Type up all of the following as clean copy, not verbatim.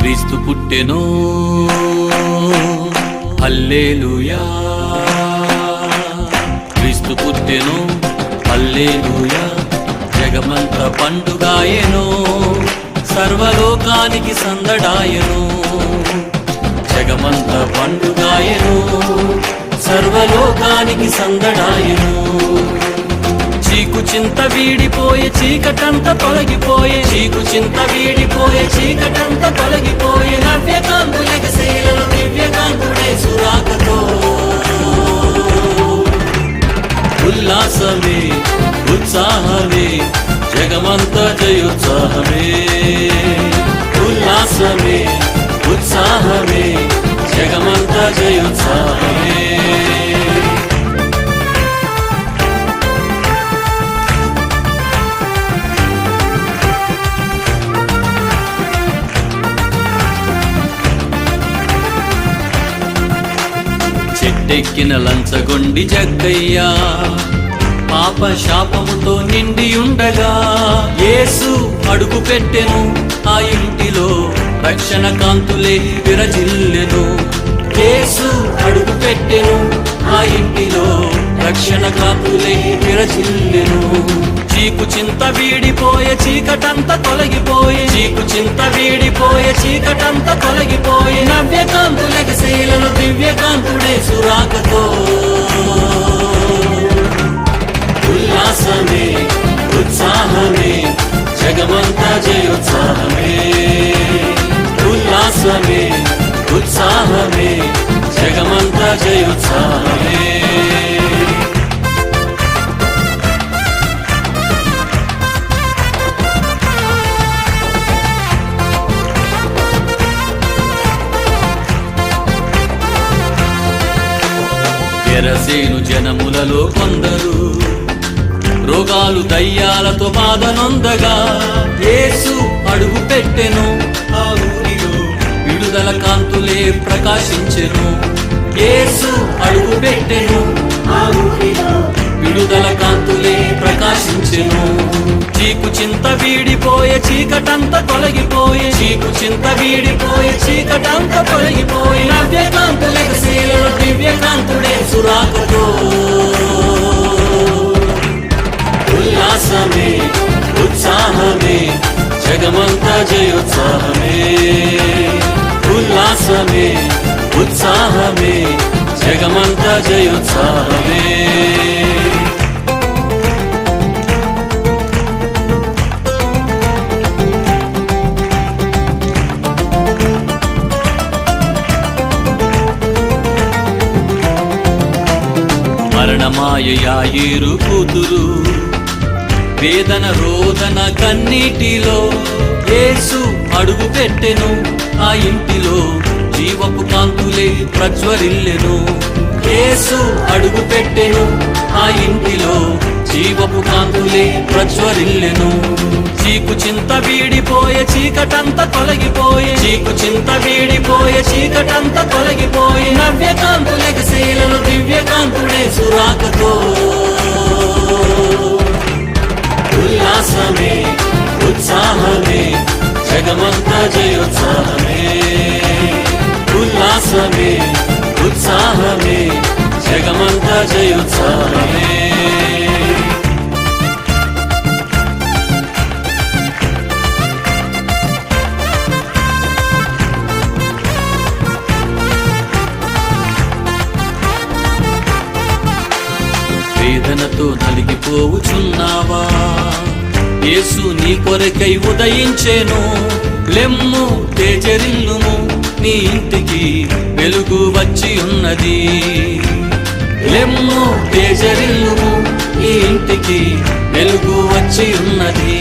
క్రీస్తు పుట్టెను, హల్లెలూయా. క్రీస్తు పుట్టెను, హల్లెలూయా. జగమంత పండుగాయెను, సర్వలోకానికి సందడాయెను. జగమంత పండుగాయెను, సర్వలోకానికి సందడాయెను. చీకు చింత వీడిపోయే, చీకటంత తొలగిపోయే. చీకు చింత వీడిపోయే, చీకటంత తొలగిపోయే. నవ్యకాంతులెగసేలలో దివ్యకాంతుడే సురాకతో. ఉల్లాసమే, ఉత్సాహమే, జగమంత జయోత్సాహమే. ఉల్లాసమే, ఉత్సాహమే, జగమంత జయోత్సాహమే. చెట్టెక్కిన లంచగొండి జగ్గయ్యా పాప శాపముతో నిండియుండగా యేసు అడుగు పెట్టెను ఆ ఇంటిలో, రక్షణ కాంతులే విరజిల్లెను. యేసు అడుగు పెట్టెను ఆ ఇంటిలో, రక్షణ కాంతులే విరజిల్లెను. చీకు చింత వీడిపోయే, చీకటంత తొలగిపోయే. చీకు చింత వీడిపోయే, చీకటంత తొలగిపోయే. నవ్యకాంతులెగసేలలో దివ్యకాంతుడే సురాకతో. ఉల్లాసమే, ఉత్సాహమే, జగమంత జయోత్సాహమే. ఉల్లాసమే, ఉత్సాహమే, జగమంత జయోత్సాహమే. ఎరసేను జనములలో కొందరు రోగాలు దయ్యాలతో బాధనొందగా యేసు అడుగు పెట్టెను ఆ ఊరిలో, విడుదల కాంతులే ప్రకాశించెను. యేసు అడుగు పెట్టెను ఆ ఊరిలో, విడుదల కాంతులే ప్రకాశించెను. చీకు చింత వీడిపోయే, చీకటంత తొలగిపోయే. చీకు చింత వీడిపోయే, చీకటంత తొలగిపోయే. నవ్యకాంతులెగసేలలో దివ్యకాంతుడే సురాకతో. ఉల్లాసమే, ఉత్సాహమే, జగమంత జయోత్సాహమే. ఉల్లాసమే, ఉత్సాహమే, జగమంత జయోత్సాహమే. మరణమాయ యాయీరు కూతురు వేదన రోదన కన్నీటిలో యేసు అడుగు పెట్టెను ఆ ఇంటిలో, జీవపు కాంతులే ప్రజ్వరిల్లెను. యేసు అడుగు పెట్టెను ఆ ఇంటిలో, జీవపు కాంతులే ప్రజ్వరిల్లెను. చీకు చింత వీడిపోయే, చీకటంత తొలగిపోయే. చీకు చింత వీడిపోయే, చీకటంత తొలగిపోయే. నవ్యకాంతులెగసేలలో దివ్యకాంతుడే సురాకతో. ఉల్లాసమే, ఉత్సాహమే, జగమంత జయోత్సాహమే. ఉల్లాసమే, ఉత్సాహమే, జగమంత జయోత్సాహమే. వేదనతో నలిగిపోవుచున్నావా, యేసు నీ కొరకై ఉదయించెను. లెమ్ము తేజరిల్లుము, నీ ఇంటికి వెలుగు వచ్చి ఉన్నది. లెమ్ము తేజరిల్లుము, నీ ఇంటికి వెలుగు వచ్చి ఉన్నది.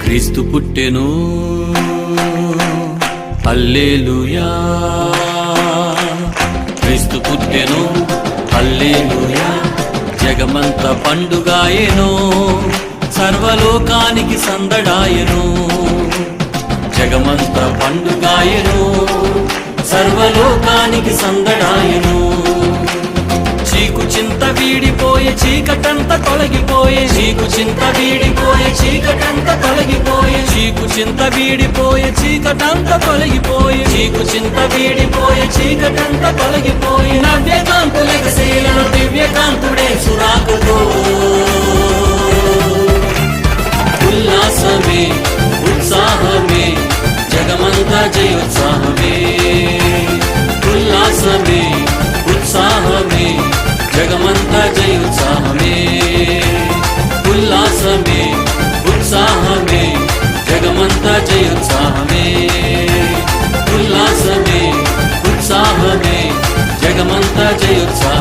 క్రీస్తు పుట్టెను, హల్లెలూయా. పుట్టెను, హల్లెలూయా జగమంత పండుగాయెను, సర్వలోకానికి సందడాయెను. జగమంత పండుగాయెను, సర్వలోకానికి సందడాయెను. చీకు చింత వీడిపోయే, చీకటంత తొలగిపోయే, చీకు చింత వీడిపోయే, చీకటంత తొలగిపోయే, చీకు చింత వీడిపోయే, చీకటంత తొలగిపోయే, చీకు చింత వీడిపోయే, చీకటంత తొలగిపోయే. నవ్యకాంతులెగసేలను దివ్యకాంతుడే సురాకుతో. ఉల్లాసమే ఉత్సాహమే జగమంతా జయోత్సాహమే, ఉల్లాసమే ఉత్సాహమే జగమంతా జయోత్సాహమే, ఉల్లాసమే ఉత్సాహమే జగమంతా జయోత్సాహమే, ఉల్లాసమే ఉత్సాహమే జగమంతా జయోత్సాహమే.